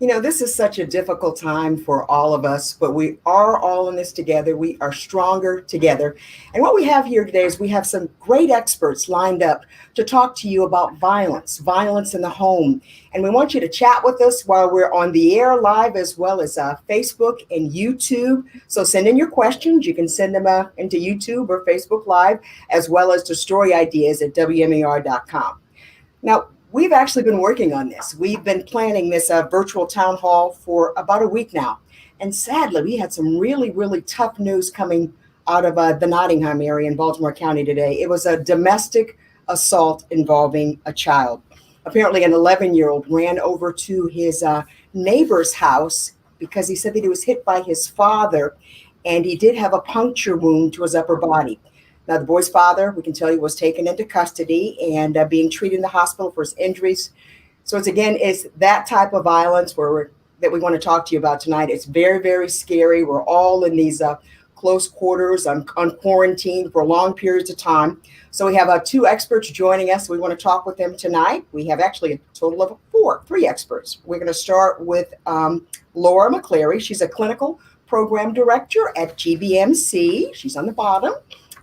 This is such a difficult time for all of us, but we are all in this together. We are stronger together. And what we have here today is we have some great experts lined up to talk to you about violence in the home. And we want you to chat with us while we're on the air live, as well as Facebook and YouTube. So send in your questions. You can send them into YouTube or Facebook Live, as well as to story ideas at WMAR.com. Now, we've actually been working on this. We've been planning this virtual town hall for about a week now. And sadly, we had some really, really tough news coming out of the Nottingham area in Baltimore County today. It was a domestic assault involving a child. Apparently, an 11-year-old ran over to his neighbor's house because he said that he was hit by his father, and he did have a puncture wound to his upper body. Now, the boy's father, we can tell you, was taken into custody and being treated in the hospital for his injuries. So it's that type of violence that we want to talk to you about tonight. It's very, very scary. We're all in these close quarters on quarantine for long periods of time. So we have two experts joining us. We want to talk with them tonight. We have actually a total of three experts. We're going to start with Laura McCleary. She's a clinical program director at GBMC. She's on the bottom.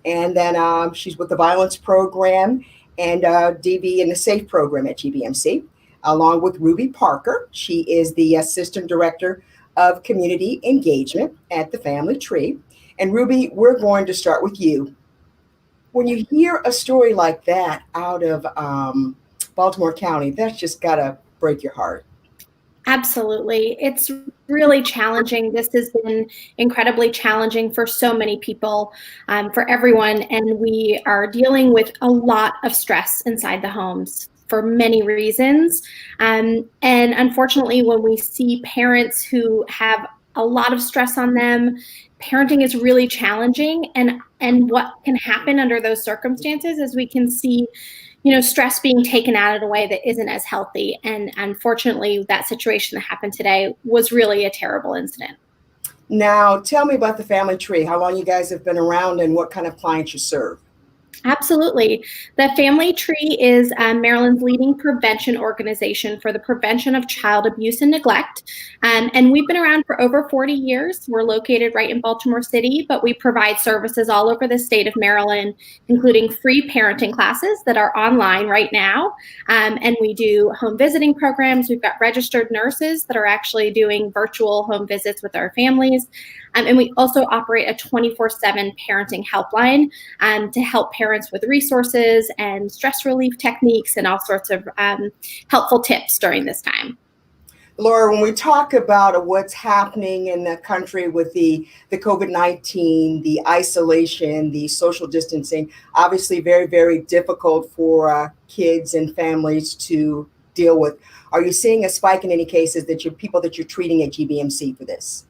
And then she's with the violence program and DV and the SAFE program at GBMC, along with Ruby Parker. She is the assistant director of community engagement at the Family Tree. And Ruby, we're going to start with you. When you hear a story like that out of Baltimore County, that's just got to break your heart. Absolutely. It's really challenging. This has been incredibly challenging for so many people, for everyone. And we are dealing with a lot of stress inside the homes for many reasons. And unfortunately, when we see parents who have a lot of stress on them, parenting is really challenging. And what can happen under those circumstances is we can see stress being taken out in a way that isn't as healthy. And unfortunately, that situation that happened today was really a terrible incident. Now, tell me about the Family Tree, how long you guys have been around and what kind of clients you serve. Absolutely. The Family Tree is Maryland's leading prevention organization for the prevention of child abuse and neglect. And we've been around for over 40 years. We're located right in Baltimore City, but we provide services all over the state of Maryland, including free parenting classes that are online right now. And we do home visiting programs. We've got registered nurses that are actually doing virtual home visits with our families. And we also operate a 24/7 parenting helpline to help parents with resources and stress relief techniques and all sorts of helpful tips during this time. Laura, when we talk about what's happening in the country with the COVID-19, the isolation, the social distancing, obviously very, very difficult for kids and families to deal with. Are you seeing a spike in any cases people that you're treating at GBMC for this?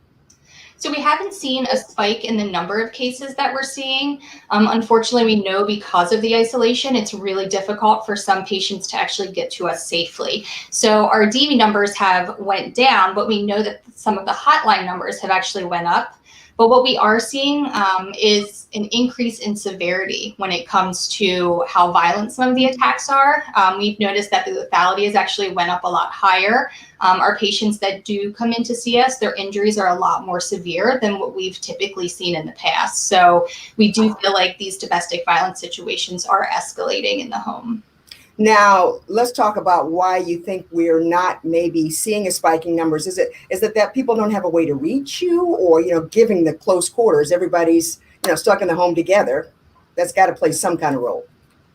So we haven't seen a spike in the number of cases that we're seeing. Unfortunately, we know because of the isolation, it's really difficult for some patients to actually get to us safely. So our DV numbers have went down, but we know that some of the hotline numbers have actually went up. But what we are seeing is an increase in severity when it comes to how violent some of the attacks are. We've noticed that the lethality has actually went up a lot higher. Our patients that do come in to see us, their injuries are a lot more severe than what we've typically seen in the past. So we do feel like these domestic violence situations are escalating in the home. Now, let's talk about why you think we're not maybe seeing a spiking numbers. Is it that people don't have a way to reach you, or, given the close quarters, everybody's, stuck in the home together? That's got to play some kind of role.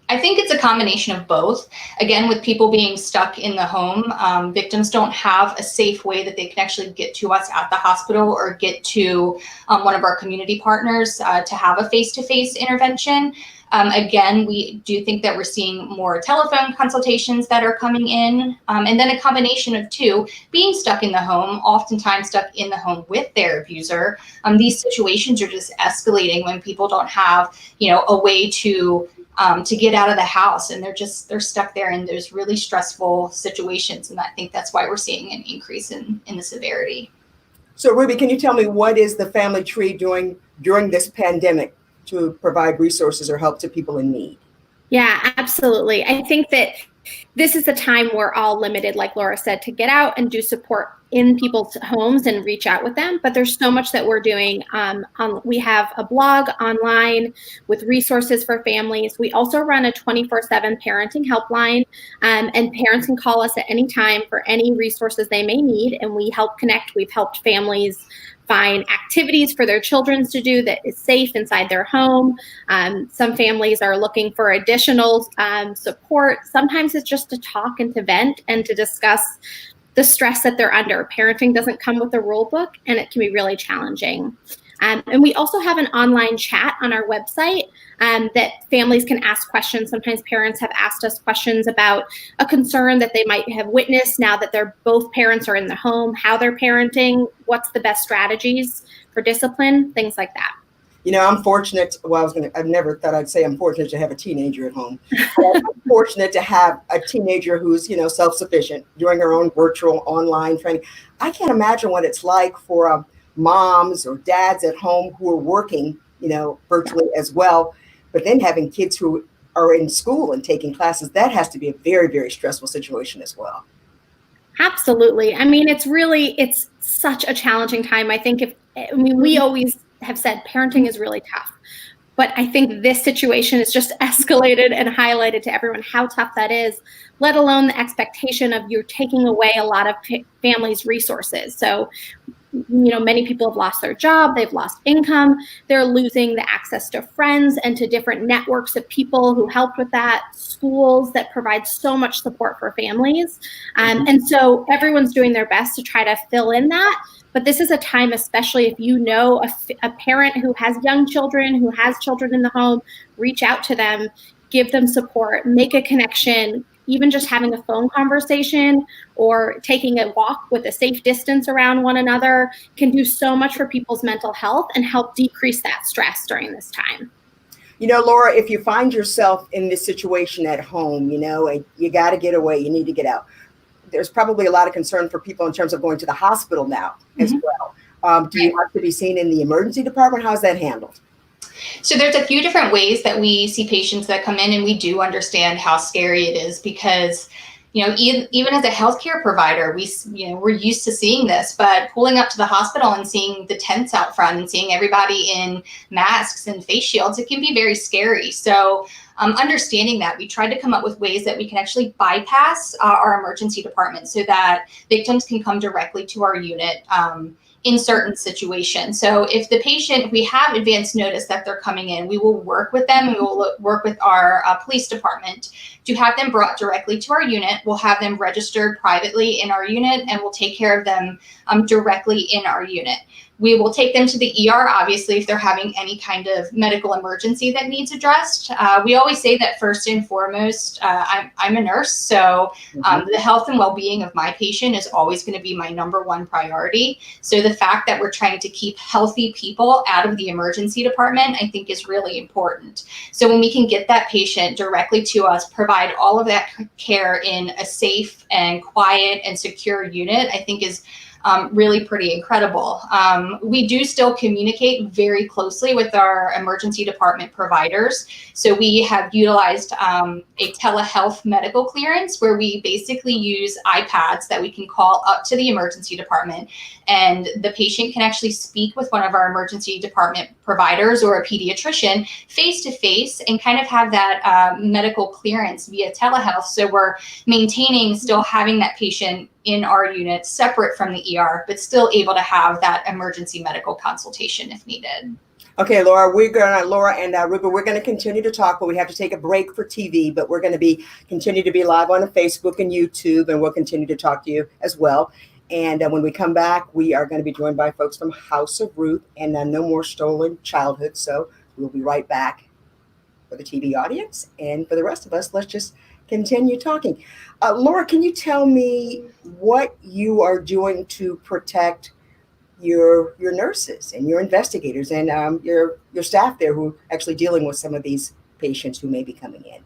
I think it's a combination of both. Again, with people being stuck in the home, victims don't have a safe way that they can actually get to us at the hospital or get to one of our community partners to have a face-to-face intervention. Again, we do think that we're seeing more telephone consultations that are coming in, and then a combination of two, being stuck in the home, oftentimes stuck in the home with their abuser. These situations are just escalating when people don't have, a way to get out of the house, and they're stuck there in those really stressful situations. And I think that's why we're seeing an increase in the severity. So Ruby, can you tell me what is the Family Tree doing during this pandemic to provide resources or help to people in need? Yeah, absolutely. I think that This is the time we're all limited, like Laura said, to get out and do support in people's homes and reach out with them. But there's so much that we're doing. We have a blog online with resources for families. We also run a 24/7 parenting helpline, and parents can call us at any time for any resources they may need, and we help connect. We've helped families find activities for their children to do that is safe inside their home. Some families are looking for additional support. Sometimes it's just to talk and to vent and to discuss the stress that they're under. Parenting doesn't come with a rule book, and it can be really challenging. And we also have an online chat on our website that families can ask questions. Sometimes parents have asked us questions about a concern that they might have witnessed now that they're both parents are in the home, how they're parenting, what's the best strategies for discipline, things like that. You know, I'm fortunate. Well, I've never thought I'd say I'm fortunate to have a teenager at home. But I'm fortunate to have a teenager who's, self-sufficient, doing her own virtual online training. I can't imagine what it's like for moms or dads at home who are working, virtually as well, but then having kids who are in school and taking classes. That has to be a very, very stressful situation as well. Absolutely. I mean, it's such a challenging time. We always have said parenting is really tough, but I think this situation has just escalated and highlighted to everyone how tough that is, let alone the expectation of you're taking away a lot of families' resources. So, many people have lost their job, they've lost income, they're losing the access to friends and to different networks of people who helped with that, schools that provide so much support for families. And so everyone's doing their best to try to fill in that. But this is a time, especially if you know a parent who has young children, who has children in the home, reach out to them, give them support, make a connection. Even just having a phone conversation or taking a walk with a safe distance around one another can do so much for people's mental health and help decrease that stress during this time. Laura, if you find yourself in this situation at home, and you got to get away, you need to get out. There's probably a lot of concern for people in terms of going to the hospital now as well. Do you have to be seen in the emergency department? How's that handled? So there's a few different ways that we see patients that come in, and we do understand how scary it is because, even as a healthcare provider, we're used to seeing this, but pulling up to the hospital and seeing the tents out front and seeing everybody in masks and face shields, it can be very scary. So understanding that, we tried to come up with ways that we can actually bypass our emergency department so that victims can come directly to our unit in certain situations. So if we have advance notice that they're coming in, we will work with them. We will work with our police department to have them brought directly to our unit. We'll have them registered privately in our unit, and we'll take care of them directly in our unit. We will take them to the ER, obviously, if they're having any kind of medical emergency that needs addressed. We always say that first and foremost, I'm a nurse, so the health and well-being of my patient is always going to be my number one priority. So the fact that we're trying to keep healthy people out of the emergency department, I think, is really important. So when we can get that patient directly to us, provide all of that care in a safe and quiet and secure unit, I think is really pretty incredible. We do still communicate very closely with our emergency department providers. So we have utilized a telehealth medical clearance where we basically use iPads that we can call up to the emergency department, and the patient can actually speak with one of our emergency department providers or a pediatrician face to face and kind of have that medical clearance via telehealth. So we're maintaining still having that patient in our unit separate from the ER, but still able to have that emergency medical consultation if needed. Okay, Laura, Laura and Ruben, we're going to continue to talk, but we have to take a break for TV, but we're going to continue to be live on Facebook and YouTube, and we'll continue to talk to you as well. And when we come back, we are going to be joined by folks from House of Ruth and No More Stolen Childhood. So we'll be right back for the TV audience. And for the rest of us, let's just continue talking. Laura, can you tell me what you are doing to protect your nurses and your investigators and your staff there who are actually dealing with some of these patients who may be coming in?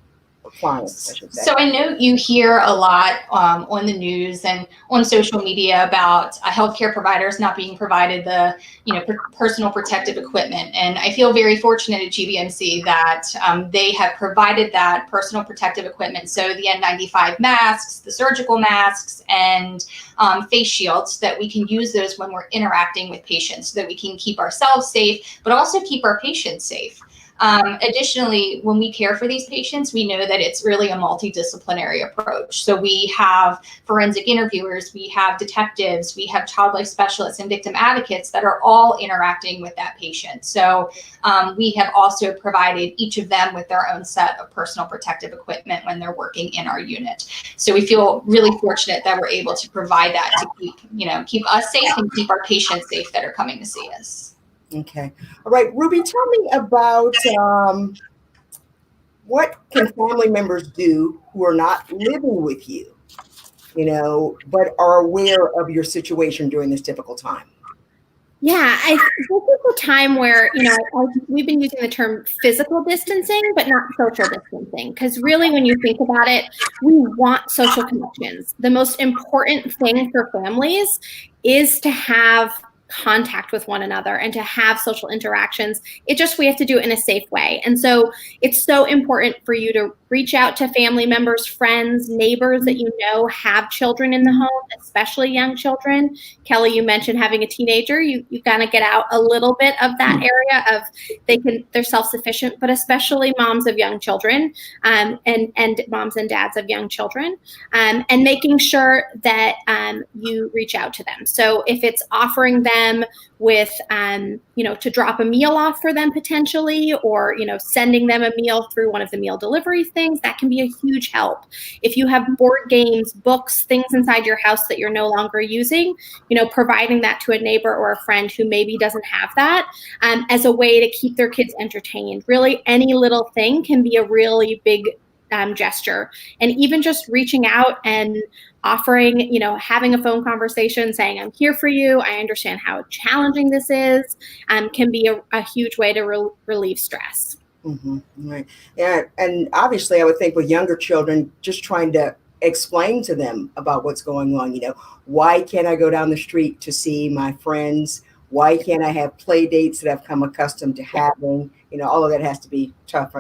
or clients, I should say? So I know you hear a lot on the news and on social media about healthcare providers not being provided the, personal protective equipment. And I feel very fortunate at GBMC that they have provided that personal protective equipment. So the N95 masks, the surgical masks, and face shields, that we can use those when we're interacting with patients, so that we can keep ourselves safe, but also keep our patients safe. Additionally, when we care for these patients, we know that it's really a multidisciplinary approach. So we have forensic interviewers, we have detectives, we have child life specialists and victim advocates that are all interacting with that patient. So we have also provided each of them with their own set of personal protective equipment when they're working in our unit. So we feel really fortunate that we're able to provide that to keep us safe and keep our patients safe that are coming to see us. Okay. All right, Ruby, tell me about what can family members do who are not living with you, but are aware of your situation during this difficult time? Yeah, I think it's a time where, we've been using the term physical distancing, but not social distancing. Because really, when you think about it, we want social connections. The most important thing for families is to have contact with one another and to have social interactions. We have to do it in a safe way. And so it's so important for you to reach out to family members, friends, neighbors that have children in the home, especially young children. Kelly, you mentioned having a teenager. You got to get out a little bit of that area of they're self-sufficient, but especially moms of young children, and moms and dads of young children, and making sure that you reach out to them. So if it's offering them with, to drop a meal off for them potentially, or, sending them a meal through one of the meal delivery things, that can be a huge help. If you have board games, books, things inside your house that you're no longer using, providing that to a neighbor or a friend who maybe doesn't have that, as a way to keep their kids entertained. Really, any little thing can be a really big gesture. And even just reaching out and offering, having a phone conversation saying, I'm here for you, I understand how challenging this is, can be a huge way to relieve stress. Mm-hmm. Right. Yeah. And obviously, I would think with younger children, just trying to explain to them about what's going on. Why can't I go down the street to see my friends? Why can't I have play dates that I've come accustomed to having? All of that has to be tough.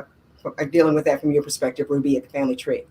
Dealing with that from your perspective, Ruby, at the family tree.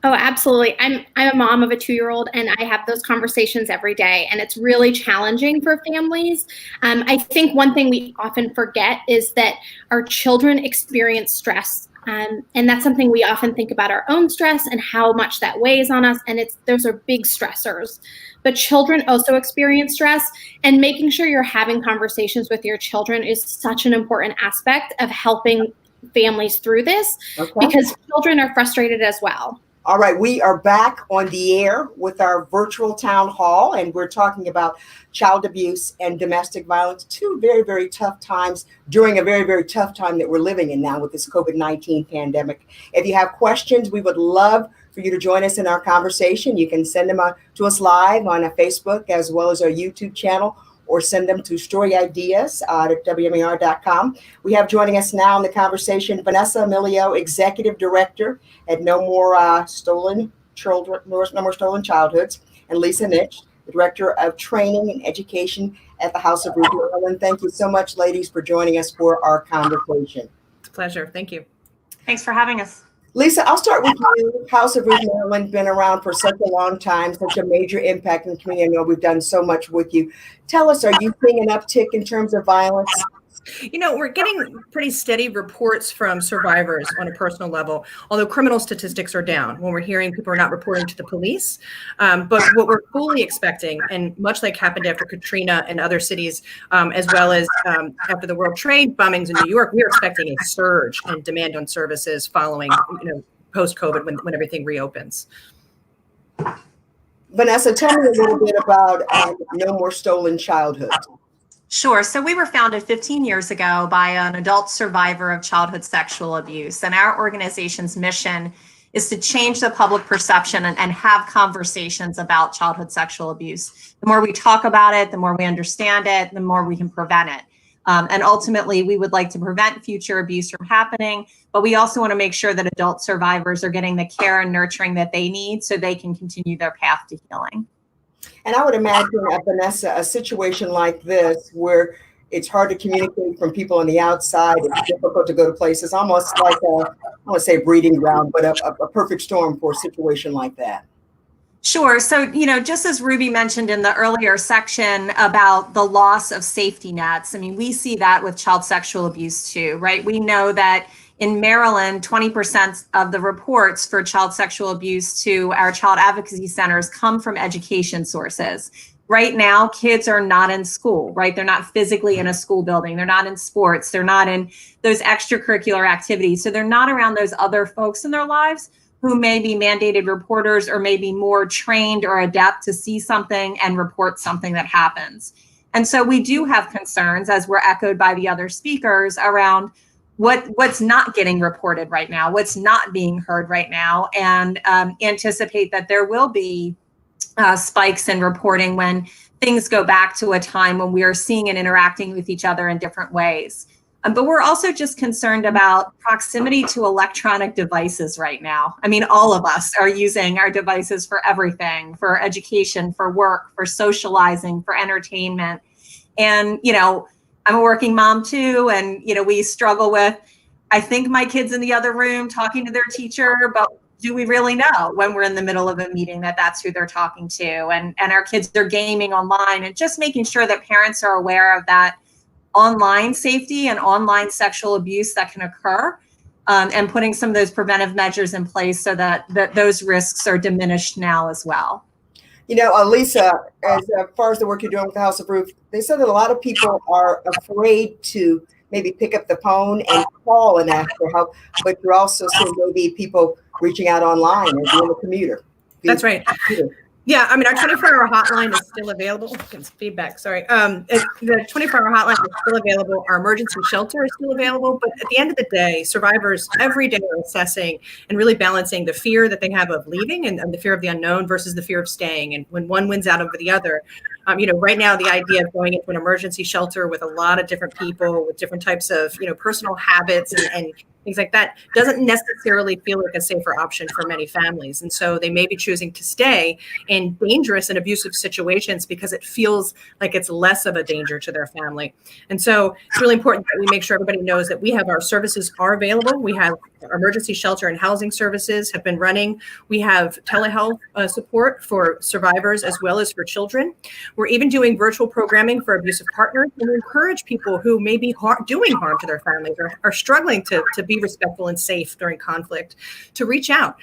Oh, absolutely. I'm a mom of a 2-year-old, and I have those conversations every day, and it's really challenging for families. I think one thing we often forget is that our children experience stress, and that's something we often think about, our own stress and how much that weighs on us, and those are big stressors. But children also experience stress, and making sure you're having conversations with your children is such an important aspect of helping families through this, because children are frustrated as well. All right, we are back on the air with our virtual town hall, and we're talking about child abuse and domestic violence, two very, very tough times during a very, very tough time that we're living in now with this COVID-19 pandemic. If you have questions, we would love for you to join us in our conversation. You can send them to us live on Facebook as well as our YouTube channel, or send them to storyideas at WMAR.com. We have joining us now in the conversation, Vanessa Emilio, Executive Director at No More Stolen Childhoods, and Lisa Nitch, the Director of Training and Education at the House of Ruth Maryland. Thank you so much, ladies, for joining us for our conversation. It's a pleasure. Thank you. Thanks for having us. Lisa, I'll start with you. House of Ruth Maryland, been around for such a long time, such a major impact in the community. I know we've done so much with you. Tell us, are you seeing an uptick in terms of violence? We're getting pretty steady reports from survivors on a personal level, although criminal statistics are down when we're hearing people are not reporting to the police. But what we're fully expecting, and much like happened after Katrina and other cities, as well as after the World Trade bombings in New York, we're expecting a surge in demand on services following, post-COVID when everything reopens. Vanessa, tell me a little bit about No More Stolen Childhood. Sure. So we were founded 15 years ago by an adult survivor of childhood sexual abuse. And our organization's mission is to change the public perception and have conversations about childhood sexual abuse. The more we talk about it, the more we understand it, the more we can prevent it. And ultimately, we would like to prevent future abuse from happening, but we also want to make sure that adult survivors are getting the care and nurturing that they need so they can continue their path to healing. And I would imagine, Vanessa, a situation like this where it's hard to communicate from people on the outside, it's difficult to go to places, almost like I want to say breeding ground, but a perfect storm for a situation like that. Sure. So, just as Ruby mentioned in the earlier section about the loss of safety nets, I mean, we see that with child sexual abuse too, right? We know that in Maryland, 20% of the reports for child sexual abuse to our child advocacy centers come from education sources. Right now, kids are not in school, right? They're not physically in a school building. They're not in sports. They're not in those extracurricular activities. So they're not around those other folks in their lives who may be mandated reporters or may be more trained or adept to see something and report something that happens. And so we do have concerns, as were echoed by the other speakers, around what's not getting reported right now, what's not being heard right now, and anticipate that there will be spikes in reporting when things go back to a time when we are seeing and interacting with each other in different ways. But we're also just concerned about proximity to electronic devices right now. I mean, all of us are using our devices for everything, for education, for work, for socializing, for entertainment. And, I'm a working mom too. And, we struggle with, I think my kid's in the other room talking to their teacher, but do we really know when we're in the middle of a meeting that that's who they're talking to? And our kids are gaming online, and just making sure that parents are aware of that online safety and online sexual abuse that can occur, and putting some of those preventive measures in place so that those risks are diminished now as well. Lisa, as far as the work you're doing with the House of Ruth, they said that a lot of people are afraid to maybe pick up the phone and call and ask for help, but you're also seeing maybe people reaching out online or being a commuter. That's right. Yeah, I mean, our 24-hour hotline is still available. It's feedback, sorry. The 24-hour hotline is still available. Our emergency shelter is still available. But at the end of the day, survivors every day are assessing and really balancing the fear that they have of leaving and the fear of the unknown versus the fear of staying. And when one wins out over the other, right now, the idea of going into an emergency shelter with a lot of different people with different types of, personal habits and things like that doesn't necessarily feel like a safer option for many families. And so they may be choosing to stay in dangerous and abusive situations because it feels like it's less of a danger to their family. And so it's really important that we make sure everybody knows that we have our services are available. We have our emergency shelter and housing services have been running. We have telehealth support for survivors as well as for children. We're even doing virtual programming for abusive partners, and we encourage people who may be doing harm to their families or are struggling to be respectful and safe during conflict to reach out.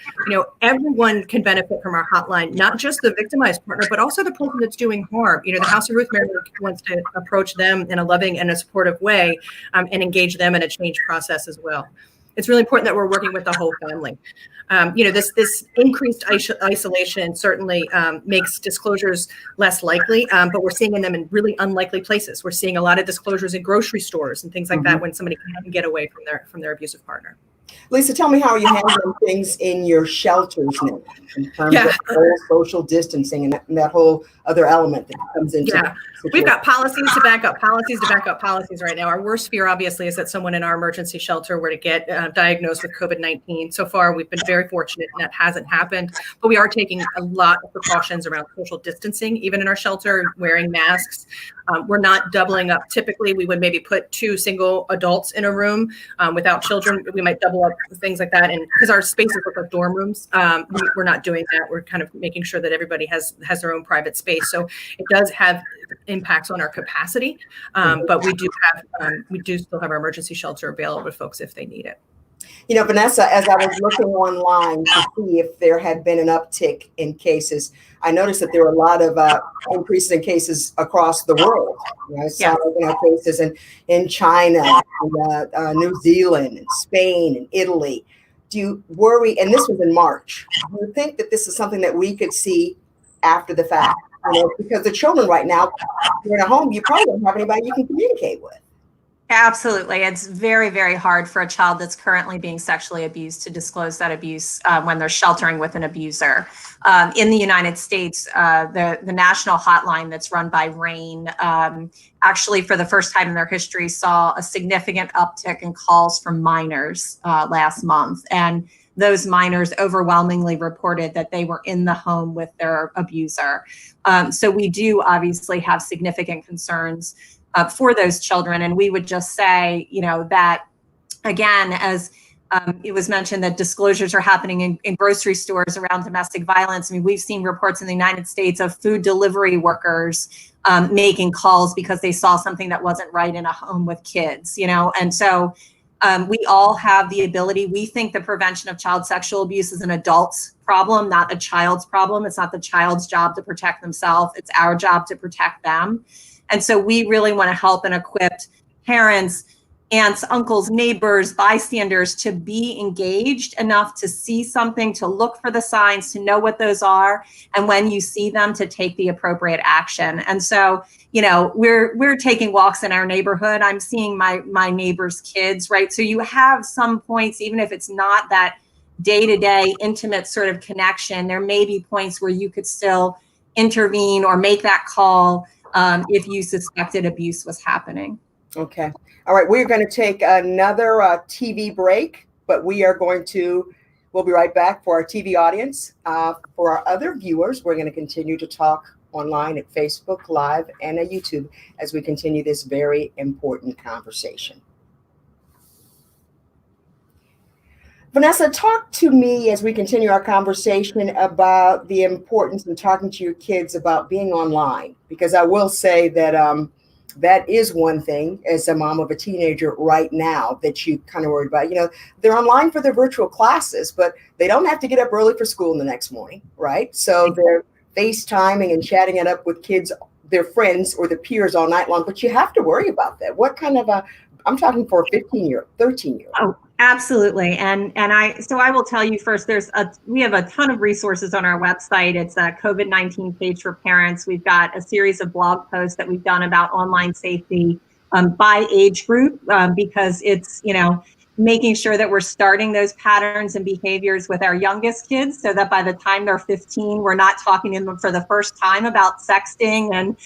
Everyone can benefit from our hotline, not just the victimized partner, but also the person that's doing harm. The House of Ruth Maryland wants to approach them in a loving and a supportive way, and engage them in a change process as well. It's really important that we're working with the whole family. This increased isolation certainly makes disclosures less likely, but we're seeing them in really unlikely places. We're seeing a lot of disclosures in grocery stores and things like that when somebody can get away from their abusive partner. Lisa, tell me, how are you handling things in your shelters now in terms of social distancing and that whole other element that comes into it? We've got policies to back up policies right now. Our worst fear, obviously, is that someone in our emergency shelter were to get diagnosed with COVID-19. So far, we've been very fortunate and that hasn't happened. But we are taking a lot of precautions around social distancing, even in our shelter, wearing masks. We're not doubling up. Typically, we would maybe put 2 single adults in a room without children. We might double up things like that. And because our spaces look like dorm rooms, we're not doing that. We're kind of making sure that everybody has their own private space. So it does have impacts on our capacity, but we do still have our emergency shelter available to folks if they need it. Vanessa, as I was looking online to see if there had been an uptick in cases, I noticed that there were a lot of increases in cases across the world. I saw cases in China, and, New Zealand, and Spain, and Italy. Do you worry, and this was in March, do you think that this is something that we could see after the fact? Because the children right now, you're in a home, you probably don't have anybody you can communicate with. Absolutely. It's very, very hard for a child that's currently being sexually abused to disclose that abuse when they're sheltering with an abuser. In the United States, the national hotline that's run by RAINN actually, for the first time in their history, saw a significant uptick in calls from minors last month. And those minors overwhelmingly reported that they were in the home with their abuser. So we do obviously have significant concerns for those children. And we would just say, that again, as it was mentioned that disclosures are happening in grocery stores around domestic violence. I mean, we've seen reports in the United States of food delivery workers making calls because they saw something that wasn't right in a home with kids, and so we all have the ability. We think the prevention of child sexual abuse is an adult's problem, not a child's problem. It's not the child's job to protect themselves. It's our job to protect them. And so we really want to help and equip parents, aunts, uncles, neighbors, bystanders to be engaged enough to see something, to look for the signs, to know what those are, and when you see them, to take the appropriate action. And so, we're taking walks in our neighborhood. I'm seeing my neighbors' kids, right? So you have some points, even if it's not that day-to-day intimate sort of connection, there may be points where you could still intervene or make that call if you suspected abuse was happening. Okay. All right. We're going to take another TV break, but we'll be right back for our TV audience. For our other viewers, we're going to continue to talk online at Facebook Live and at YouTube as we continue this very important conversation. Vanessa, talk to me as we continue our conversation about the importance of talking to your kids about being online, because I will say that that is one thing as a mom of a teenager right now that you kind of worried about. They're online for their virtual classes, but they don't have to get up early for school the next morning, right? So they're FaceTiming and chatting it up with kids, their friends or their peers all night long, but you have to worry about that. What kind of I'm talking for a 15-year-old, 13-year-old. Oh, absolutely. And I will tell you first, we have a ton of resources on our website. It's a COVID-19 page for parents. We've got a series of blog posts that we've done about online safety by age group because it's, making sure that we're starting those patterns and behaviors with our youngest kids so that by the time they're 15, we're not talking to them for the first time about sexting and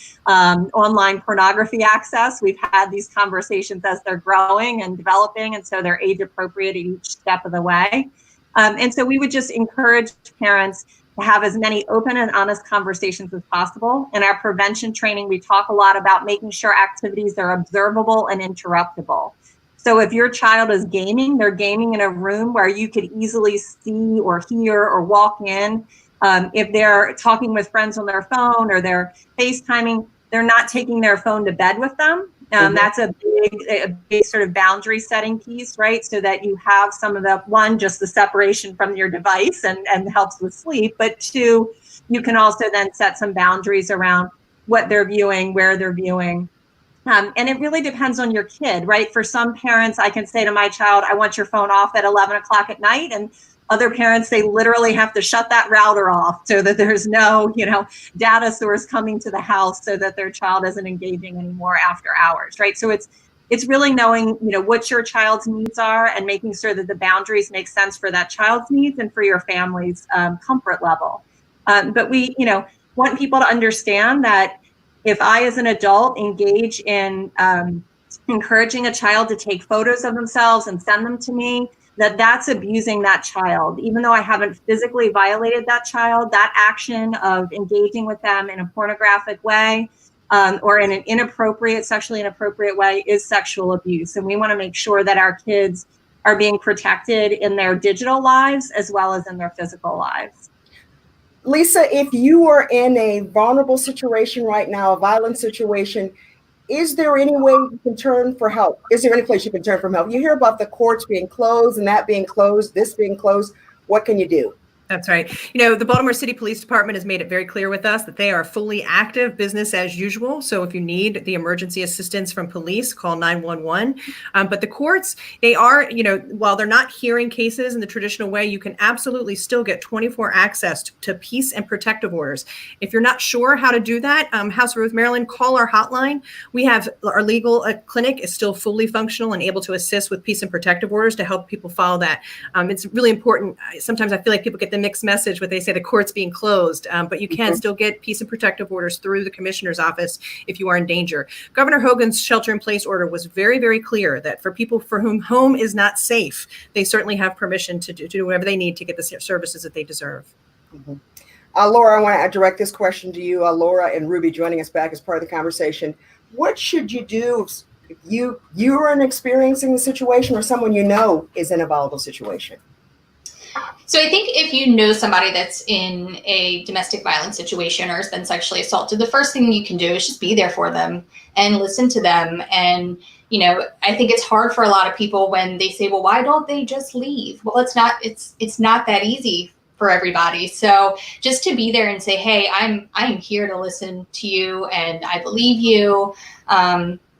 online pornography access. We've had these conversations as they're growing and developing, and so they're age appropriate at each step of the way. And so we would just encourage parents to have as many open and honest conversations as possible. In our prevention training, we talk a lot about making sure activities are observable and interruptible. So if your child is gaming, they're gaming in a room where you could easily see or hear or walk in. If they're talking with friends on their phone or they're FaceTiming, they're not taking their phone to bed with them. That's a big sort of boundary setting piece, right? So that you have some of just the separation from your device and helps with sleep. But two, you can also then set some boundaries around what they're viewing, where they're viewing. And it really depends on your kid, right? For some parents, I can say to my child, I want your phone off at 11 o'clock at night. And other parents, they literally have to shut that router off so that there's no, data source coming to the house so that their child isn't engaging anymore after hours, right? So it's really knowing, what your child's needs are and making sure that the boundaries make sense for that child's needs and for your family's comfort level. But we, want people to understand that if I, as an adult, engage in encouraging a child to take photos of themselves and send them to me, that's abusing that child. Even though I haven't physically violated that child, that action of engaging with them in a pornographic way or in an sexually inappropriate way is sexual abuse. And we want to make sure that our kids are being protected in their digital lives as well as in their physical lives. Lisa, if you are in a vulnerable situation right now, a violent situation, is there any way you can turn for help? Is there any place you can turn for help? You hear about the courts being closed and that being closed, this being closed. What can you do? That's right. The Baltimore City Police Department has made it very clear with us that they are fully active, business as usual. So if you need the emergency assistance from police, call 911. But the courts, they are, while they're not hearing cases in the traditional way, you can absolutely still get 24 access to peace and protective orders. If you're not sure how to do that, House of Ruth Maryland, call our hotline. We have our legal clinic is still fully functional and able to assist with peace and protective orders to help people follow that. It's really important. Sometimes I feel like people get the mixed message when they say the court's being closed, but you can still get peace and protective orders through the commissioner's office if you are in danger. Governor Hogan's shelter-in-place order was very, very clear that for people for whom home is not safe, they certainly have permission to do whatever they need to get the services that they deserve. Mm-hmm. Laura, I want to direct this question to you. Laura and Ruby joining us back as part of the conversation. What should you do if you are experiencing the situation or someone is in a volatile situation? So I think if you know somebody that's in a domestic violence situation or has been sexually assaulted, the first thing you can do is just be there for them and listen to them. And, I think it's hard for a lot of people when they say, well, why don't they just leave? Well, it's not that easy for everybody. So just to be there and say, hey, I'm here to listen to you and I believe you.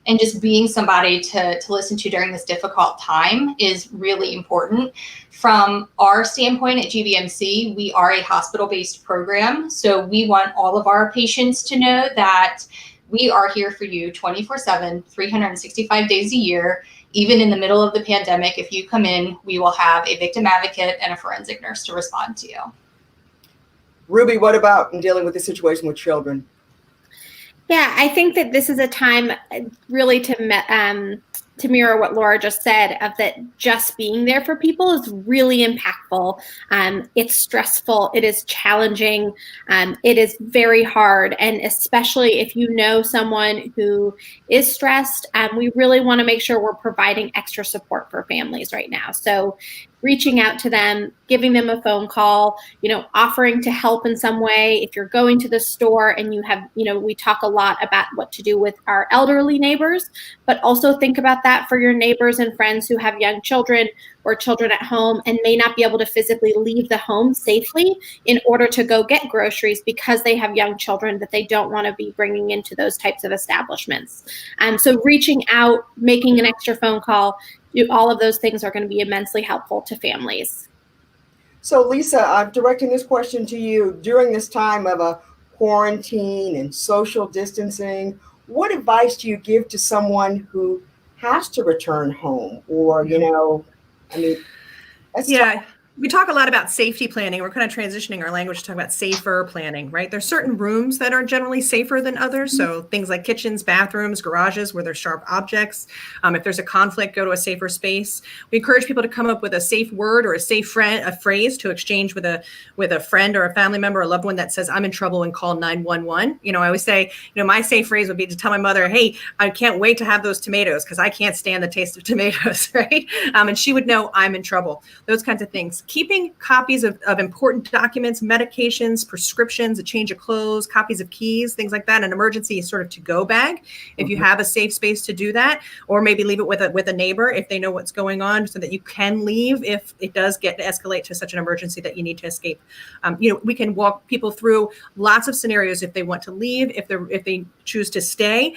And just being somebody to listen to during this difficult time is really important. From our standpoint at GBMC, we are a hospital-based program. So we want all of our patients to know that we are here for you 24/7, 365 days a year. Even in the middle of the pandemic, if you come in, we will have a victim advocate and a forensic nurse to respond to you. Ruby, what about in dealing with the situation with children? Yeah, I think that this is a time really to mirror what Laura just said, of that just being there for people is really impactful. It's stressful. It is challenging. It is very hard. And especially if you know someone who is stressed, we really want to make sure we're providing extra support for families right now. So reaching out to them, giving them a phone call, offering to help in some way. If you're going to the store and you have, we talk a lot about what to do with our elderly neighbors, but also think about that for your neighbors and friends who have young children or children at home and may not be able to physically leave the home safely in order to go get groceries because they have young children that they don't want to be bringing into those types of establishments. So reaching out, making an extra phone call, all of those things are going to be immensely helpful to families. So Lisa, I'm directing this question to you. During this time of a quarantine and social distancing, what advice do you give to someone who has to return home or, that's tough. We talk a lot about safety planning. We're kind of transitioning our language to talk about safer planning, right? There's certain rooms that are generally safer than others. So things like kitchens, bathrooms, garages where there's sharp objects. If there's a conflict, go to a safer space. We encourage people to come up with a safe word or a phrase to exchange with a friend or a family member, a loved one that says, I'm in trouble, and call 911. I always say, my safe phrase would be to tell my mother, hey, I can't wait to have those tomatoes because I can't stand the taste of tomatoes, right? And she would know I'm in trouble. Those kinds of things. Keeping copies of important documents, medications, prescriptions, a change of clothes, copies of keys, things like that, an emergency sort of to-go bag, if you have a safe space to do that, or maybe leave it with a neighbor if they know what's going on so that you can leave if it does get to escalate to such an emergency that you need to escape. We can walk people through lots of scenarios if they want to leave, if they choose to stay.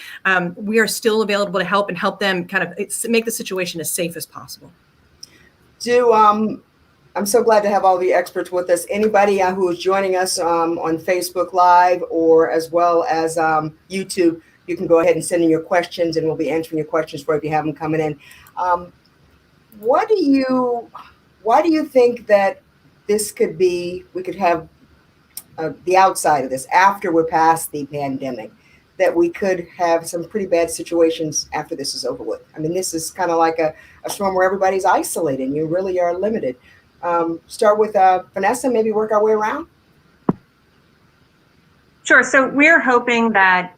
We are still available to help them kind of make the situation as safe as possible. I'm so glad to have all the experts with us. Anybody who is joining us on Facebook Live or as well as YouTube, you can go ahead and send in your questions and we'll be answering your questions for if you have them coming in. Why do you think that this could be, we could have the outside of this after we're past the pandemic, that we could have some pretty bad situations after this is over with? I mean, this is kind of like a storm where everybody's isolated and you really are limited. Start with Vanessa, maybe work our way around. Sure. So we're hoping that,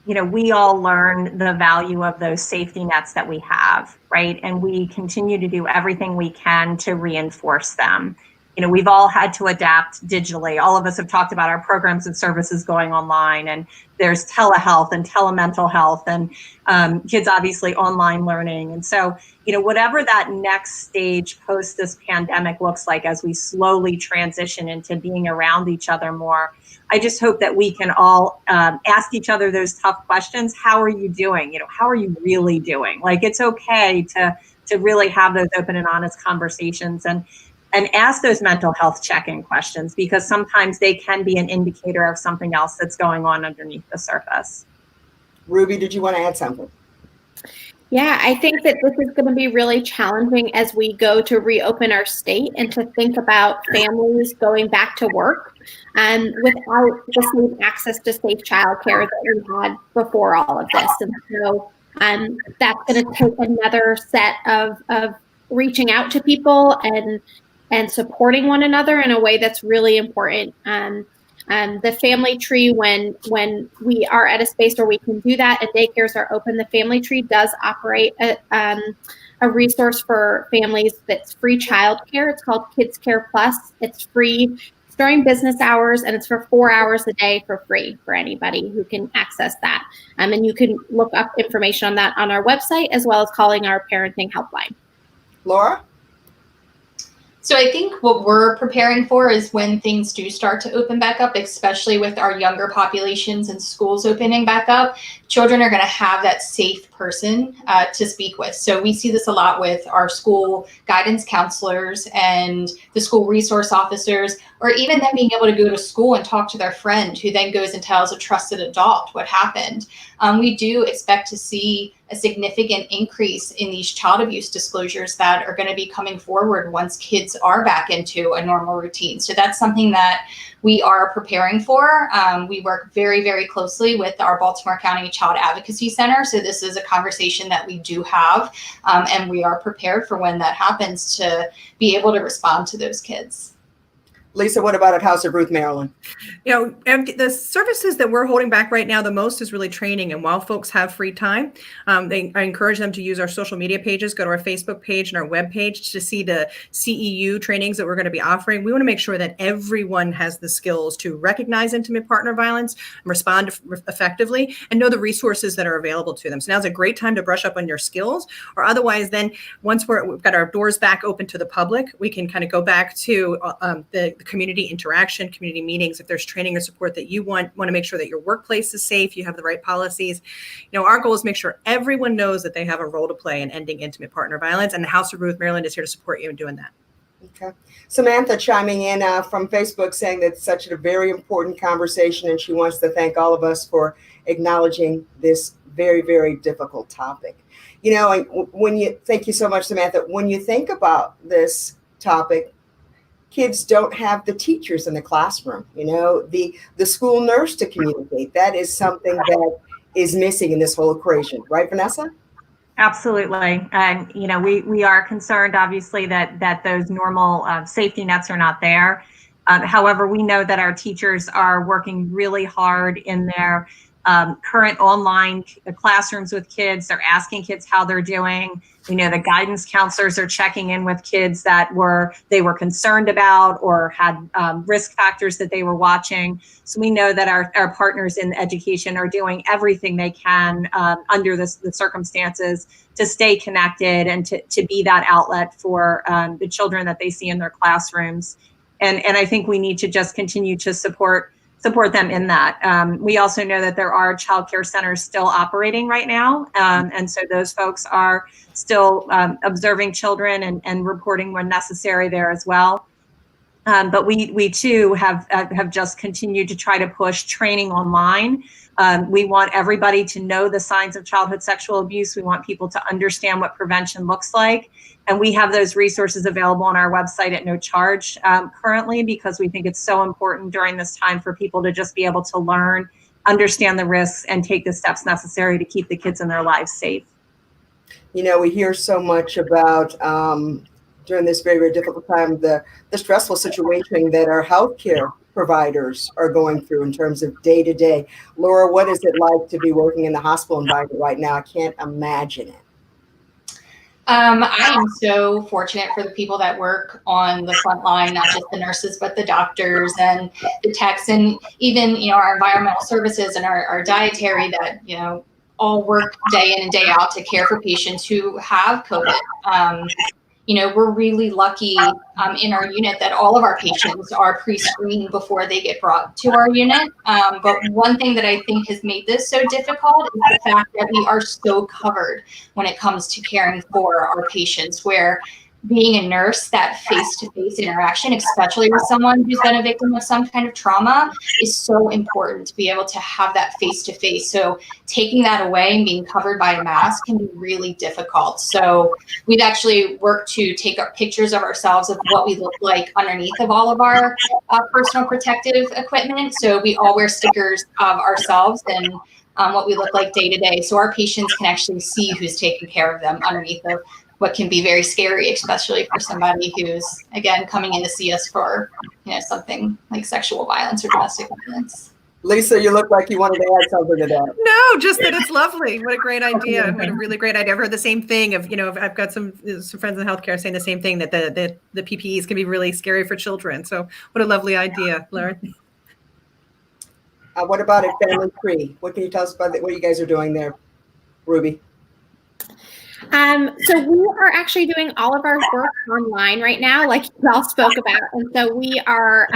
we all learn the value of those safety nets that we have, right? And we continue to do everything we can to reinforce them. we've all had to adapt digitally. All of us have talked about our programs and services going online, and there's telehealth and telemental health, and kids obviously online learning. And so, whatever that next stage post this pandemic looks like as we slowly transition into being around each other more, I just hope that we can all ask each other those tough questions. How are you doing? How are you really doing? Like, it's okay to really have those open and honest conversations and ask those mental health check-in questions, because sometimes they can be an indicator of something else that's going on underneath the surface. Ruby, did you want to add something? Yeah, I think that this is going to be really challenging as we go to reopen our state and to think about families going back to work without the same access to safe childcare that we had before all of this. And so that's going to take another set of reaching out to people and supporting one another in a way that's really important. The family tree, when we are at a space where we can do that and daycares are open, the family tree does operate a resource for families that's free childcare. It's called Kids Care Plus. It's free during business hours, and it's for 4 hours a day for free for anybody who can access that. And you can look up information on that on our website, as well as calling our parenting helpline. Laura? So I think what we're preparing for is when things do start to open back up, especially with our younger populations and schools opening back up, children are going to have that safe person to speak with. So we see this a lot with our school guidance counselors and the school resource officers, or even them being able to go to school and talk to their friend who then goes and tells a trusted adult what happened. We do expect to see a significant increase in these child abuse disclosures that are going to be coming forward once kids are back into a normal routine. So that's something that we are preparing for. We work very, very closely with our Baltimore County Child Advocacy Center. So this is a conversation that we do have, and we are prepared for when that happens to be able to respond to those kids. Lisa, what about at House of Ruth Maryland? And the services that we're holding back right now the most is really training. And while folks have free time, I encourage them to use our social media pages, go to our Facebook page and our web page to see the CEU trainings that we're going to be offering. We want to make sure that everyone has the skills to recognize intimate partner violence and respond effectively and know the resources that are available to them. So now's a great time to brush up on your skills, or otherwise then once we've got our doors back open to the public, we can kind of go back to the community interaction, community meetings. If there's training or support that you want to make sure that your workplace is safe, you have the right policies. Our goal is to make sure everyone knows that they have a role to play in ending intimate partner violence, and the House of Ruth Maryland is here to support you in doing that. Okay. Samantha chiming in from Facebook saying that it's such a very important conversation, and she wants to thank all of us for acknowledging this very, very difficult topic. Thank you so much, Samantha. When you think about this topic, kids don't have the teachers in the classroom, the school nurse to communicate. That is something that is missing in this whole equation, right, Vanessa? Absolutely. And, we are concerned, obviously, that those normal safety nets are not there. However, we know that our teachers are working really hard in their current online classrooms with kids. They're asking kids how they're doing. We know the guidance counselors are checking in with kids that they were concerned about or had risk factors that they were watching. So we know that our partners in education are doing everything they can under the circumstances to stay connected and to be that outlet for the children that they see in their classrooms. And I think we need to just continue to support them in that. We also know that there are childcare centers still operating right now. And so those folks are still observing children and reporting when necessary there as well. But we too have just continued to try to push training online. We want everybody to know the signs of childhood sexual abuse. We want people to understand what prevention looks like. And we have those resources available on our website at no charge currently, because we think it's so important during this time for people to just be able to learn, understand the risks, and take the steps necessary to keep the kids in their lives safe. We hear so much about during this very, very difficult time, the stressful situation that our healthcare providers are going through in terms of day to day. Laura, what is it like to be working in the hospital environment right now? I can't imagine it. I am so fortunate for the people that work on the front line, not just the nurses, but the doctors and the techs, and even, our environmental services and our dietary that, all work day in and day out to care for patients who have COVID. We're really lucky in our unit that all of our patients are pre-screened before they get brought to our unit. But one thing that I think has made this so difficult is the fact that we are so covered when it comes to caring for our patients, where being a nurse, that face-to-face interaction, especially with someone who's been a victim of some kind of trauma, is so important to be able to have that face-to-face. So taking that away and being covered by a mask can be really difficult. So we've actually worked to take up pictures of ourselves of what we look like underneath of all of our personal protective equipment. So we all wear stickers of ourselves and what we look like day to day. So our patients can actually see who's taking care of them underneath of what can be very scary, especially for somebody who's, again, coming in to see us for, something like sexual violence or domestic violence. Lisa, you look like you wanted to add something to that. No, just that it's lovely. What a great idea. What a really great idea. I've heard the same thing of, I've got some friends in healthcare saying the same thing, that the PPEs can be really scary for children. So what a lovely idea, Lauren. What about at Family Tree? What can you tell us about what you guys are doing there, Ruby? So we are actually doing all of our work online right now, like you all spoke about. And so we are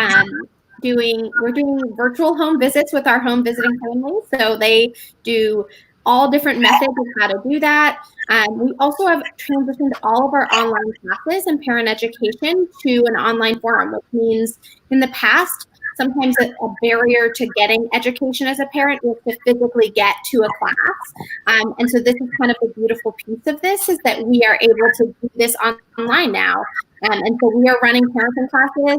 we're doing virtual home visits with our home visiting families. So they do all different methods of how to do that. We also have transitioned all of our online classes and parent education to an online forum, which means in the past, sometimes a barrier to getting education as a parent is to physically get to a class. And so this is kind of the beautiful piece of this, is that we are able to do this online now. And so we are running parenting classes.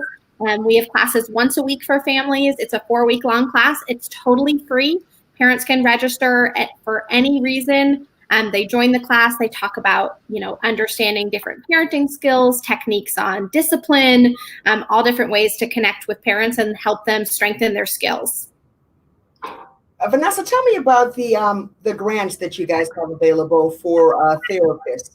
We have classes once a week for families. It's a 4-week long class. It's totally free. Parents can register for any reason. They join the class. They talk about, understanding different parenting skills, techniques on discipline, all different ways to connect with parents and help them strengthen their skills. Vanessa, tell me about the grants that you guys have available for therapists.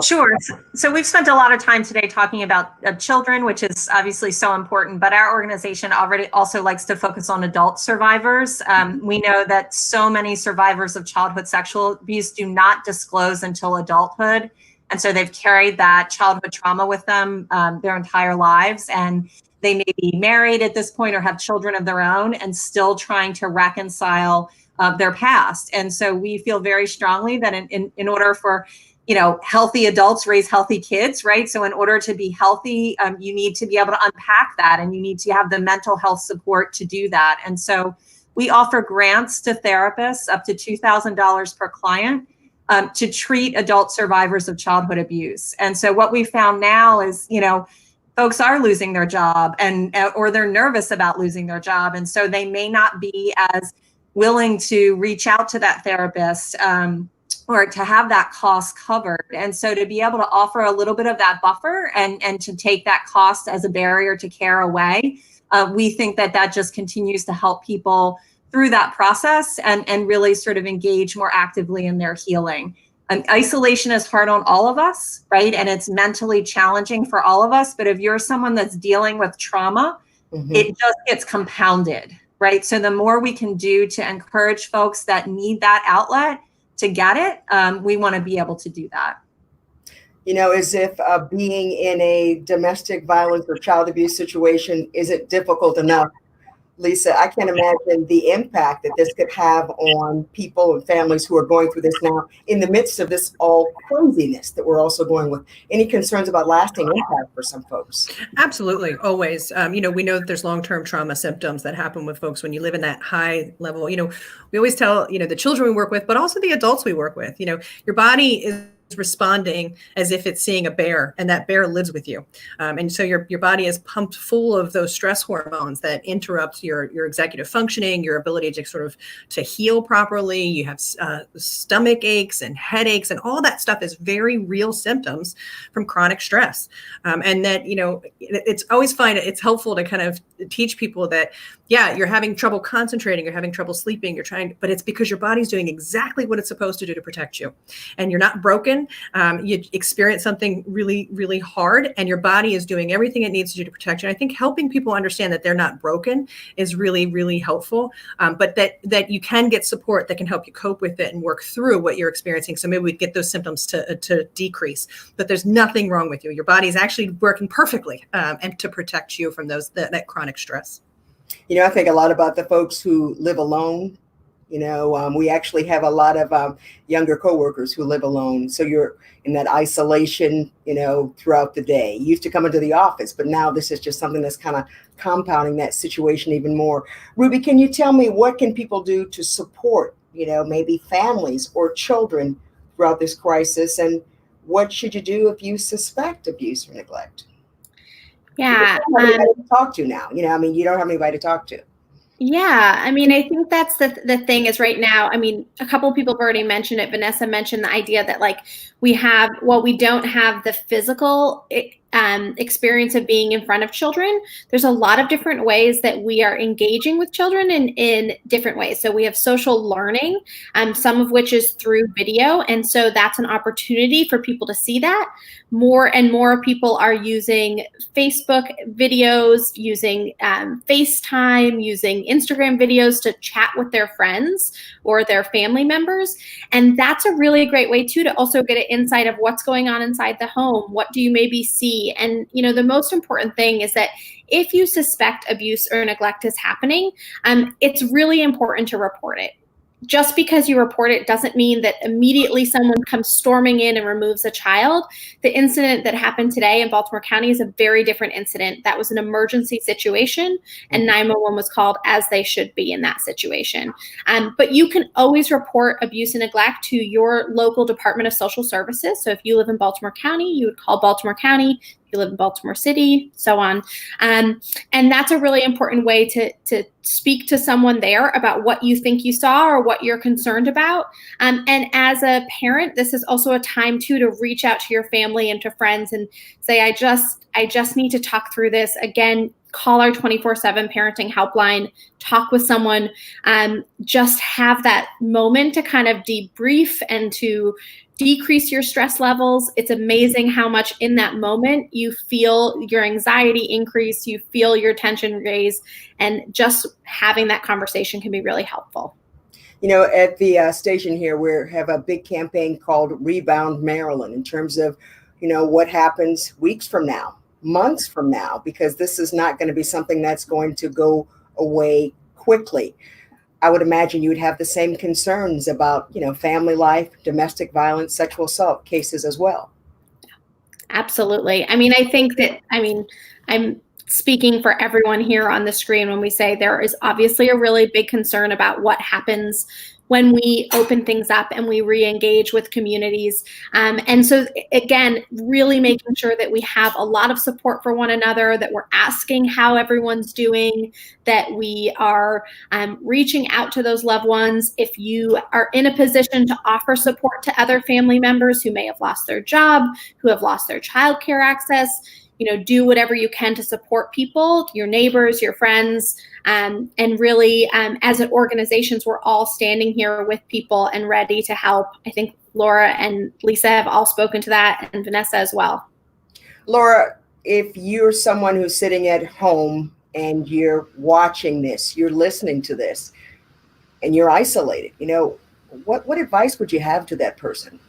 Sure. So we've spent a lot of time today talking about children, which is obviously so important, but our organization already also likes to focus on adult survivors. We know that so many survivors of childhood sexual abuse do not disclose until adulthood. And so they've carried that childhood trauma with them their entire lives. And they may be married at this point or have children of their own and still trying to reconcile their past. And so we feel very strongly that in order for healthy adults raise healthy kids, right? So in order to be healthy, you need to be able to unpack that, and you need to have the mental health support to do that. And so we offer grants to therapists up to $2,000 per client to treat adult survivors of childhood abuse. And so what we found now is, folks are losing their job or they're nervous about losing their job. And so they may not be as willing to reach out to that therapist or to have that cost covered. And so to be able to offer a little bit of that buffer and to take that cost as a barrier to care away, we think that just continues to help people through that process and really sort of engage more actively in their healing. Isolation is hard on all of us, right? And it's mentally challenging for all of us. But if you're someone that's dealing with trauma, it just gets compounded, right? So the more we can do to encourage folks that need that outlet to get it, we want to be able to do that. As if being in a domestic violence or child abuse situation isn't difficult enough, Lisa, I can't imagine the impact that this could have on people and families who are going through this now in the midst of this all craziness that we're also going with. Any concerns about lasting impact for some folks? Absolutely. Always. We know that there's long-term trauma symptoms that happen with folks when you live in that high level. We always tell, the children we work with, but also the adults we work with, your body is responding as if it's seeing a bear, and that bear lives with you. And so your body is pumped full of those stress hormones that interrupt your executive functioning, your ability to sort of to heal properly. You have stomach aches and headaches, and all that stuff is very real symptoms from chronic stress. And that, it's always it's helpful to kind of teach people that, yeah, you're having trouble concentrating, you're having trouble sleeping, but it's because your body's doing exactly what it's supposed to do to protect you. And you're not broken. broken. You experience something really, really hard, and your body is doing everything it needs to do to protect you. And I think helping people understand that they're not broken is really, really helpful, but that you can get support that can help you cope with it and work through what you're experiencing. So maybe we get those symptoms to decrease, but there's nothing wrong with you. Your body is actually working perfectly and to protect you from that chronic stress. You know, I think a lot about the folks who live alone. You know, we actually have a lot of younger coworkers who live alone. So you're in that isolation, you know, throughout the day. You used to come into the office, but now this is just something that's kind of compounding that situation even more. Ruby, can you tell me what can people do to support, you know, maybe families or children throughout this crisis? And what should you do if you suspect abuse or neglect? Yeah. You don't have anybody to talk to now. You know, I mean, you don't have anybody to talk to. Yeah, I mean, I think that's the thing is right now, I mean, a couple of people have already mentioned it. Vanessa mentioned the idea that like we don't have the physical experience of being in front of children. There's a lot of different ways that we are engaging with children in different ways. So we have social learning, some of which is through video. And so that's an opportunity for people to see that. More and more people are using Facebook videos, using FaceTime, using Instagram videos to chat with their friends or their family members. And that's a really great way too, to also get an insight of what's going on inside the home. What do you maybe see? And, you know, the most important thing is that if you suspect abuse or neglect is happening, it's really important to report it. Just because you report it doesn't mean that immediately someone comes storming in and removes a child. The incident that happened today in Baltimore County is a very different incident. That was an emergency situation, and 911 was called, as they should be in that situation. But you can always report abuse and neglect to your local Department of Social Services. So if you live in Baltimore County, you would call Baltimore County. If you live in Baltimore City, so on. And that's a really important way to speak to someone there about what you think you saw or what you're concerned about. And as a parent, this is also a time too to reach out to your family and to friends and say, I just need to talk through this. Again, call our 24/7 parenting helpline, talk with someone, just have that moment to kind of debrief and to decrease your stress levels. It's amazing how much in that moment you feel your anxiety increase, you feel your tension raise, and just having that conversation can be really helpful. You know, at the station here, we have a big campaign called Rebound Maryland in terms of, you know, what happens weeks from now, months from now, because this is not going to be something that's going to go away quickly. I would imagine you would have the same concerns about, you know, family life, domestic violence, sexual assault cases as well. Absolutely. I mean, I think that, I'm speaking for everyone here on the screen when we say there is obviously a really big concern about what happens when we open things up and we re-engage with communities. And so again, really making sure that we have a lot of support for one another, that we're asking how everyone's doing, that we are reaching out to those loved ones. If you are in a position to offer support to other family members who may have lost their job, who have lost their childcare access, you know, do whatever you can to support people, your neighbors, your friends, and really, as an organizations, we're all standing here with people and ready to help. I think Laura and Lisa have all spoken to that, and Vanessa as well. Laura, if you're someone who's sitting at home and you're watching this, you're listening to this, and you're isolated, you know, what advice would you have to that person?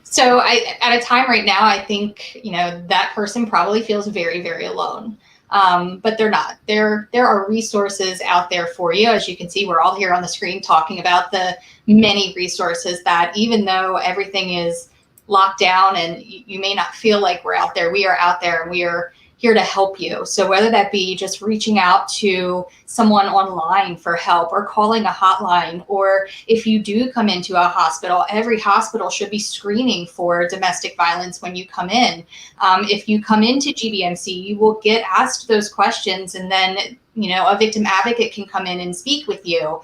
So at a time right now, I think, you know, that person probably feels very, very alone. But they're not. There are resources out there for you. As you can see, we're all here on the screen talking about the many resources that, even though everything is locked down and you may not feel like we're out there, we are out there and we are here to help you. So whether that be just reaching out to someone online for help or calling a hotline, or if you do come into a hospital, every hospital should be screening for domestic violence when you come in. If you come into GBMC, you will get asked those questions, and then, you know, a victim advocate can come in and speak with you.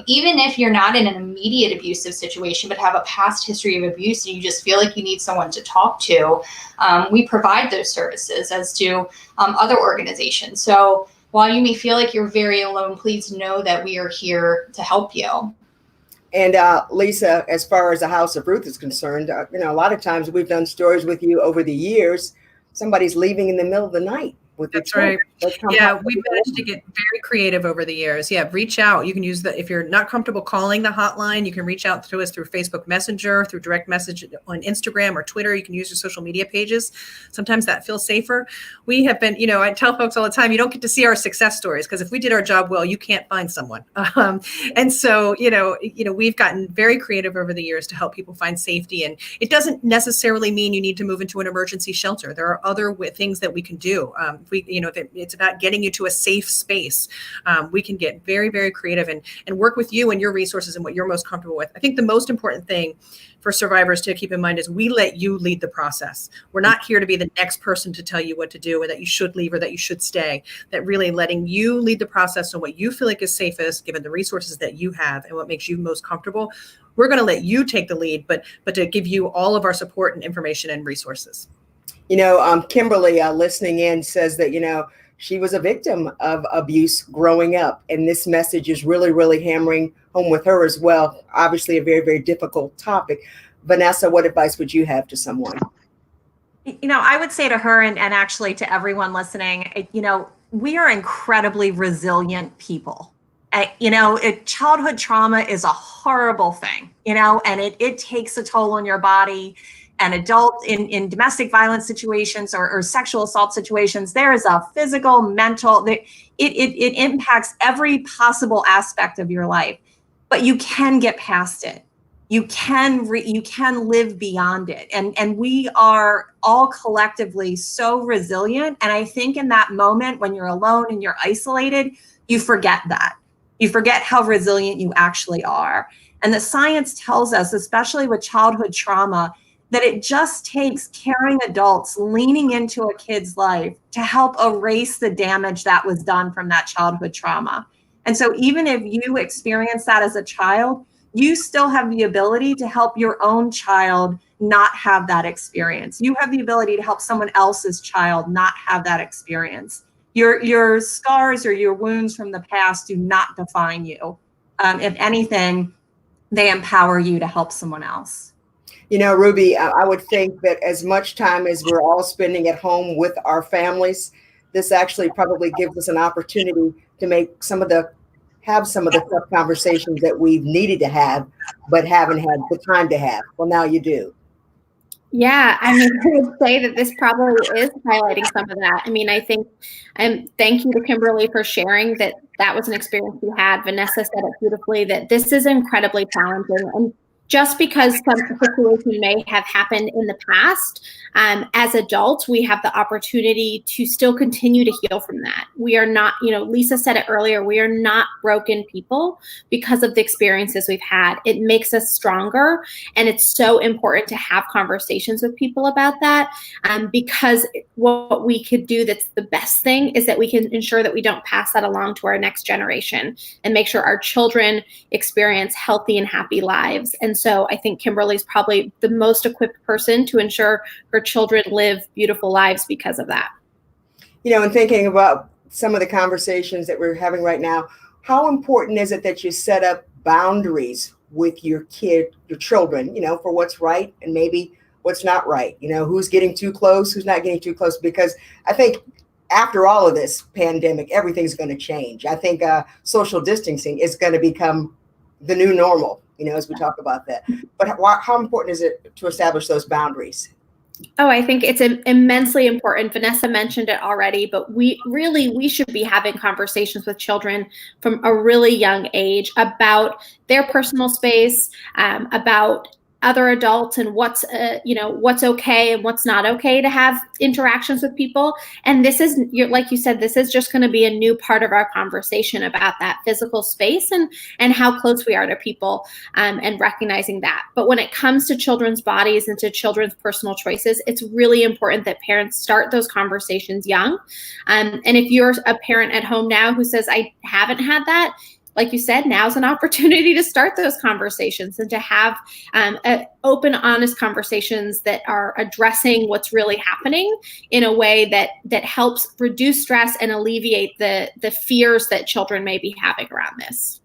Even if you're not in an immediate abusive situation, but have a past history of abuse and you just feel like you need someone to talk to, we provide those services, as do other organizations. So while you may feel like you're very alone, please know that we are here to help you. And Lisa, as far as the House of Ruth is concerned, a lot of times we've done stories with you over the years. Somebody's leaving in the middle of the night with the children. Right. Yeah, we've managed to get very creative over the years. Yeah, reach out. You can use if you're not comfortable calling the hotline, you can reach out to us through Facebook Messenger, through direct message on Instagram or Twitter. You can use your social media pages. Sometimes that feels safer. We have been, I tell folks all the time, you don't get to see our success stories because if we did our job well, you can't find someone. And so, we've gotten very creative over the years to help people find safety. And it doesn't necessarily mean you need to move into an emergency shelter. There are other things that we can do. If it's about getting you to a safe space, we can get very, very creative and work with you and your resources and what you're most comfortable with. I think the most important thing for survivors to keep in mind is we let you lead the process. We're not here to be the next person to tell you what to do or that you should leave or that you should stay. That really letting you lead the process on what you feel like is safest, given the resources that you have and what makes you most comfortable. We're going to let you take the lead, but to give you all of our support and information and resources. Kimberly, listening in, says that, she was a victim of abuse growing up. And this message is really, really hammering home with her as well. Obviously, a very, very difficult topic. Vanessa, what advice would you have to someone? I would say to her and actually to everyone listening, we are incredibly resilient people. Childhood trauma is a horrible thing, and it takes a toll on your body. And adult in domestic violence situations or sexual assault situations, there is a physical, mental, it impacts every possible aspect of your life, but you can get past it. You can live beyond it. And we are all collectively so resilient. And I think in that moment when you're alone and you're isolated, you forget that. You forget how resilient you actually are. And the science tells us, especially with childhood trauma, that it just takes caring adults leaning into a kid's life to help erase the damage that was done from that childhood trauma. And so even if you experience that as a child, you still have the ability to help your own child not have that experience. You have the ability to help someone else's child not have that experience. Your scars or your wounds from the past do not define you. If anything, they empower you to help someone else. Ruby, I would think that as much time as we're all spending at home with our families, this actually probably gives us an opportunity to have some of the tough conversations that we've needed to have, but haven't had the time to have. Well, now you do. Yeah, I would say that this probably is highlighting some of that. I think, thank you to Kimberly for sharing that was an experience you had. Vanessa said it beautifully, that this is incredibly challenging. And just because some situation may have happened in the past, as adults, we have the opportunity to still continue to heal from that. We are not, Lisa said it earlier, we are not broken people because of the experiences we've had. It makes us stronger. And it's so important to have conversations with people about that, because what we could do that's the best thing is that we can ensure that we don't pass that along to our next generation and make sure our children experience healthy and happy lives. And so I think Kimberly's probably the most equipped person to ensure her children live beautiful lives because of that. And thinking about some of the conversations that we're having right now, how important is it that you set up boundaries with your children, for what's right and maybe what's not right, who's getting too close, who's not getting too close, because I think after all of this pandemic, everything's going to change. I think social distancing is going to become the new normal, as we talk about that. But how important is it to establish those boundaries? Oh, I think it's immensely important. Vanessa mentioned it already, but we should be having conversations with children from a really young age about their personal space, about other adults and what's okay and what's not okay to have interactions with people. And this is, like you said, this is just going to be a new part of our conversation about that physical space and how close we are to people, and recognizing that. But when it comes to children's bodies and to children's personal choices, it's really important that parents start those conversations young. And if you're a parent at home now who says, I haven't had that, like you said, now's an opportunity to start those conversations and to have open, honest conversations that are addressing what's really happening in a way that helps reduce stress and alleviate the fears that children may be having around this.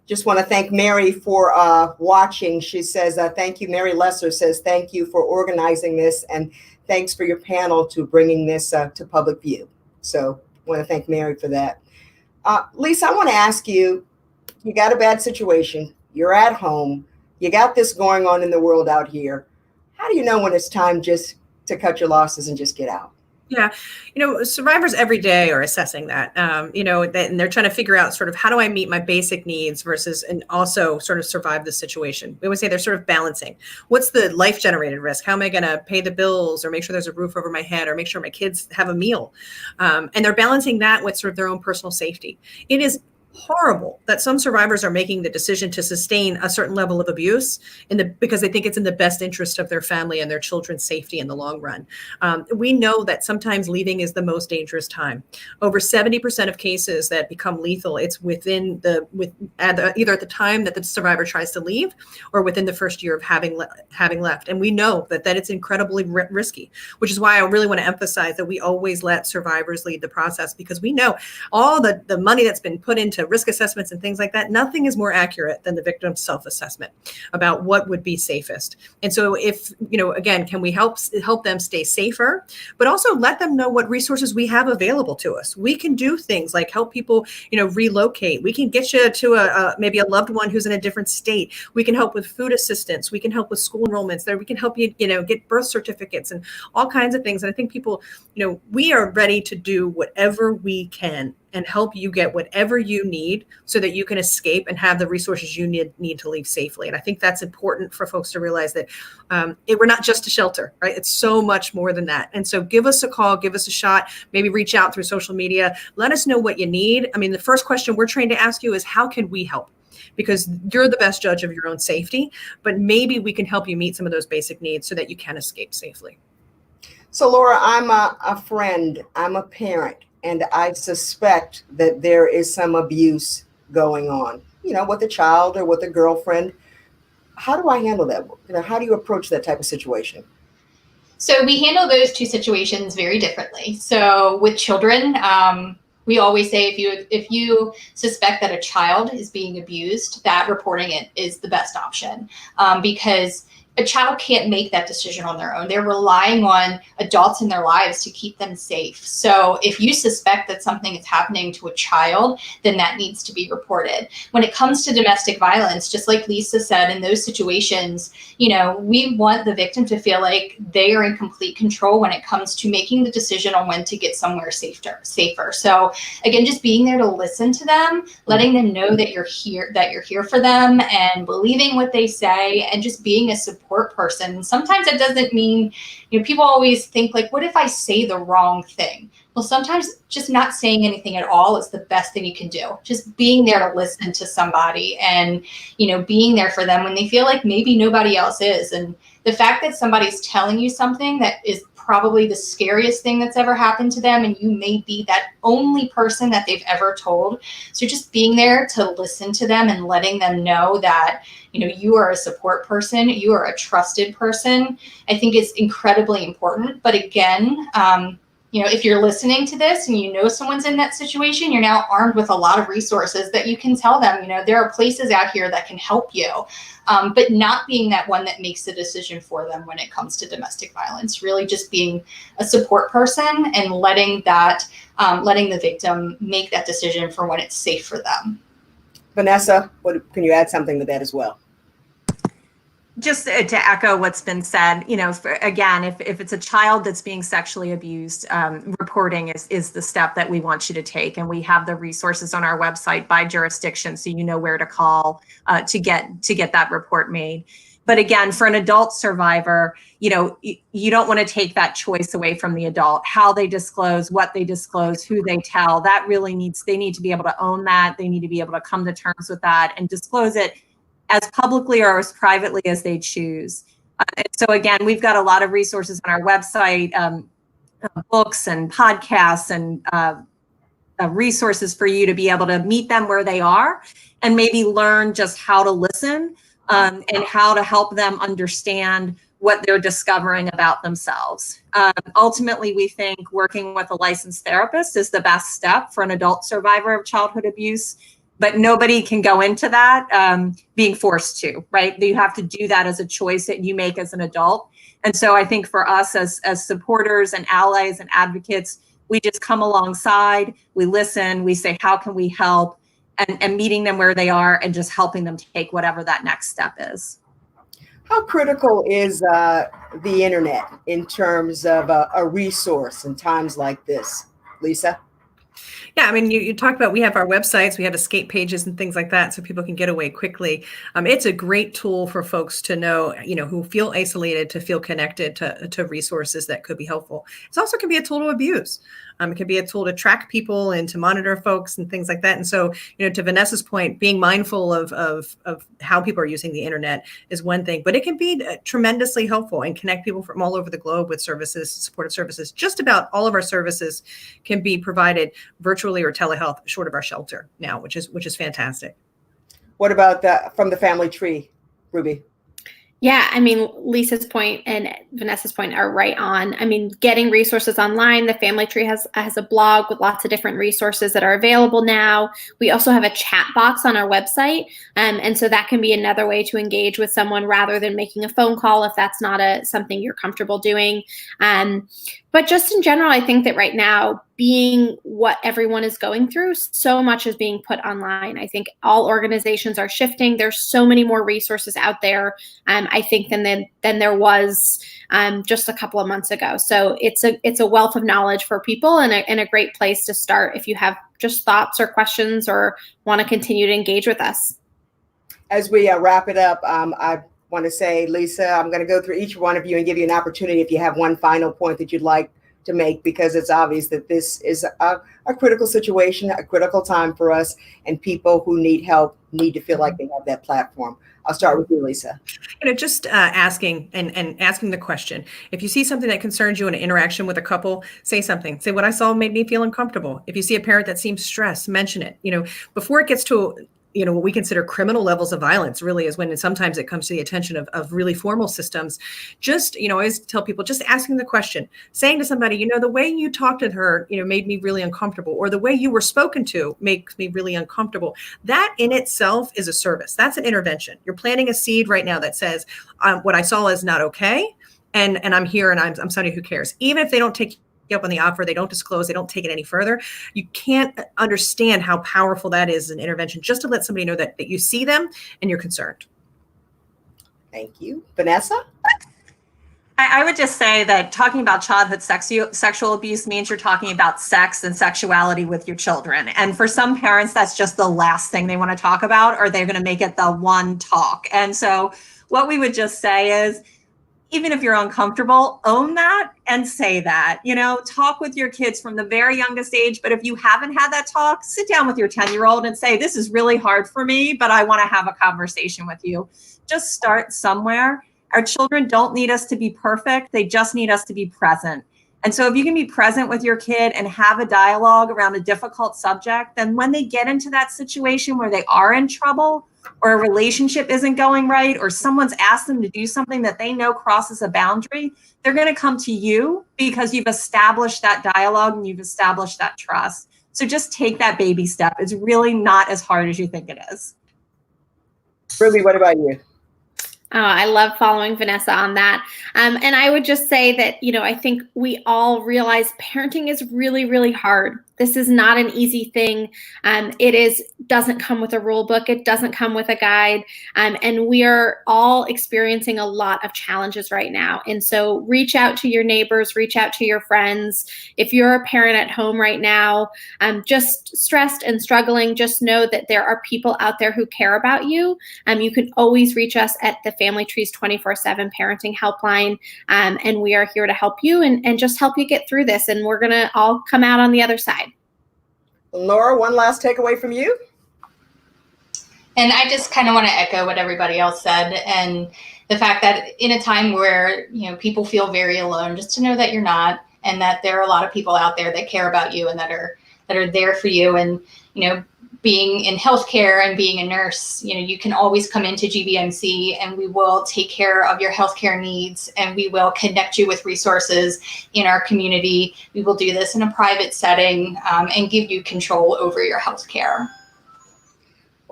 Just want to thank Mary for watching. She says, thank you. Mary Lesser says, thank you for organizing this, and thanks for your panel to bringing this to public view. So I want to thank Mary for that. Lisa, I want to ask you, you got a bad situation. You're at home. You got this going on in the world out here. How do you know when it's time just to cut your losses and just get out? Yeah, survivors every day are assessing that, and they're trying to figure out sort of how do I meet my basic needs versus and also sort of survive the situation. We always say they're sort of balancing. What's the life generated risk? How am I going to pay the bills or make sure there's a roof over my head or make sure my kids have a meal? And they're balancing that with sort of their own personal safety. It is horrible that some survivors are making the decision to sustain a certain level of abuse because they think it's in the best interest of their family and their children's safety in the long run. We know that sometimes leaving is the most dangerous time. Over 70% of cases that become lethal, it's either at the time that the survivor tries to leave or within the first year of having left. And we know that it's incredibly risky, which is why I really want to emphasize that we always let survivors lead the process, because we know all the money that's been put into risk assessments and things like that, nothing is more accurate than the victim's self-assessment about what would be safest. And so if, again, can we help them stay safer, but also let them know what resources we have available to us. We can do things like help people, relocate. We can get you to maybe a loved one who's in a different state. We can help with food assistance. We can help with school enrollments. There, we can help you, get birth certificates and all kinds of things. And I think people, we are ready to do whatever we can and help you get whatever you need so that you can escape and have the resources you need to leave safely. And I think that's important for folks to realize that we're not just a shelter, right? It's so much more than that. And so give us a call, give us a shot, maybe reach out through social media. Let us know what you need. I mean, the first question we're trained to ask you is, how can we help? Because you're the best judge of your own safety, but maybe we can help you meet some of those basic needs so that you can escape safely. So Laura, I'm a friend, I'm a parent, and I suspect that there is some abuse going on, with a child or with a girlfriend. How do I handle that? How do you approach that type of situation? So we handle those two situations very differently. So with children, we always say if you suspect that a child is being abused, that reporting it is the best option, because a child can't make that decision on their own. They're relying on adults in their lives to keep them safe. So if you suspect that something is happening to a child, then that needs to be reported. When it comes to domestic violence, just like Lisa said, in those situations, we want the victim to feel like they are in complete control when it comes to making the decision on when to get somewhere safer. So again, just being there to listen to them, letting them know that you're here for them, and believing what they say, and just being a support person. Sometimes it doesn't mean, people always think like, what if I say the wrong thing? Well, sometimes just not saying anything at all is the best thing you can do. Just being there to listen to somebody and, being there for them when they feel like maybe nobody else is. And the fact that somebody's telling you something that is probably the scariest thing that's ever happened to them, and you may be that only person that they've ever told. So just being there to listen to them and letting them know that, you are a support person, you are a trusted person, I think is incredibly important. But again, if you're listening to this and someone's in that situation, you're now armed with a lot of resources that you can tell them, there are places out here that can help you, but not being that one that makes the decision for them when it comes to domestic violence. Really just being a support person and letting the victim make that decision for when it's safe for them. Vanessa, can you add something to that as well? Just to echo what's been said, again, if it's a child that's being sexually abused, reporting is the step that we want you to take. And we have the resources on our website by jurisdiction, so you know where to call to get that report made. But again, for an adult survivor, you don't want to take that choice away from the adult. How they disclose, what they disclose, who they tell, they need to be able to own that. They need to be able to come to terms with that and disclose it as publicly or as privately as they choose. And so again, we've got a lot of resources on our website, books and podcasts and resources for you to be able to meet them where they are and maybe learn just how to listen and how to help them understand what they're discovering about themselves. Ultimately, we think working with a licensed therapist is the best step for an adult survivor of childhood abuse. but nobody can go into that being forced to, right? You have to do that as a choice that you make as an adult. And so I think for us as supporters and allies and advocates, we just come alongside, we listen, we say, how can we help? And meeting them where they are and just helping them take whatever that next step is. How critical is the internet in terms of a resource in times like this, Lisa? Yeah, I mean, you talked about, we have our websites, we have escape pages and things like that, so people can get away quickly. It's a great tool for folks to know, who feel isolated, to feel connected to resources that could be helpful. It also can be a tool to abuse. It can be a tool to track people and to monitor folks and things like that. And so, to Vanessa's point, being mindful of how people are using the internet is one thing, but it can be tremendously helpful and connect people from all over the globe with services, supportive services. Just about all of our services can be provided virtually or telehealth, short of our shelter now, which is fantastic. What about from the family tree, Ruby? Yeah, I mean, Lisa's point and Vanessa's point are right on. I mean, getting resources online. The Family Tree has a blog with lots of different resources that are available now. We also have a chat box on our website. And so that can be another way to engage with someone rather than making a phone call if that's not something you're comfortable doing. But just in general, I think that right now, being what everyone is going through, so much is being put online. I think all organizations are shifting. There's so many more resources out there, I think, than there was just a couple of months ago. So it's a wealth of knowledge for people and a great place to start if you have just thoughts or questions or want to continue to engage with us. As we wrap it up, I want to say, Lisa, I'm going to go through each one of you and give you an opportunity if you have one final point that you'd like to make, because it's obvious that this is a critical situation, a critical time for us, and people who need help need to feel like they have that platform. I'll start with you, Lisa. Just asking and asking the question. If you see something that concerns you in an interaction with a couple, say something. Say, what I saw made me feel uncomfortable. If you see a parent that seems stressed, mention it. Before it gets to what we consider criminal levels of violence, really is when sometimes it comes to the attention of really formal systems. Just, I always tell people, just asking the question, saying to somebody, the way you talked to her, made me really uncomfortable, or the way you were spoken to makes me really uncomfortable. That in itself is a service. That's an intervention. You're planting a seed right now that says, what I saw is not okay. And I'm here and I'm somebody who cares. Even if they don't take up on the offer, they don't disclose, they don't take it any further. You can't understand how powerful that is as an intervention, just to let somebody know that you see them and you're concerned. Thank you. Vanessa? I would just say that talking about childhood sexual abuse means you're talking about sex and sexuality with your children. And for some parents, that's just the last thing they want to talk about, or they're going to make it the one talk. And so what we would just say is, even if you're uncomfortable, own that and say that. Talk with your kids from the very youngest age. But if you haven't had that talk, sit down with your 10-year-old and say, this is really hard for me, but I want to have a conversation with you. Just start somewhere. Our children don't need us to be perfect. They just need us to be present. And so if you can be present with your kid and have a dialogue around a difficult subject, then when they get into that situation where they are in trouble, or a relationship isn't going right, or someone's asked them to do something that they know crosses a boundary, they're going to come to you because you've established that dialogue and you've established that trust. So just take that baby step. It's really not as hard as you think it is. Ruby, what about you? Oh, I love following Vanessa on that. And I would just say that, I think we all realize parenting is really, really hard. This is not an easy thing. Doesn't come with a rule book. It doesn't come with a guide. And we are all experiencing a lot of challenges right now. And so reach out to your neighbors, reach out to your friends. If you're a parent at home right now, just stressed and struggling, just know that there are people out there who care about you. You can always reach us at the Family Tree's 24/7 parenting helpline. And we are here to help you and just help you get through this. And we're going to all come out on the other side. Laura, one last takeaway from you. And I just kind of want to echo what everybody else said, and the fact that in a time where, people feel very alone, just to know that you're not, and that there are a lot of people out there that care about you and that are there for you. And, being in healthcare and being a nurse, you can always come into GBMC and we will take care of your healthcare needs, and we will connect you with resources in our community. We will do this in a private setting and give you control over your healthcare.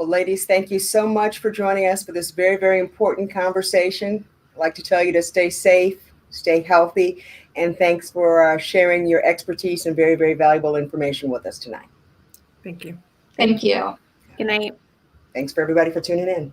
Well, ladies, thank you so much for joining us for this very, very important conversation. I'd like to tell you to stay safe, stay healthy, and thanks for sharing your expertise and very, very valuable information with us tonight. Thank you. Thank you. Good night. Thanks for everybody for tuning in.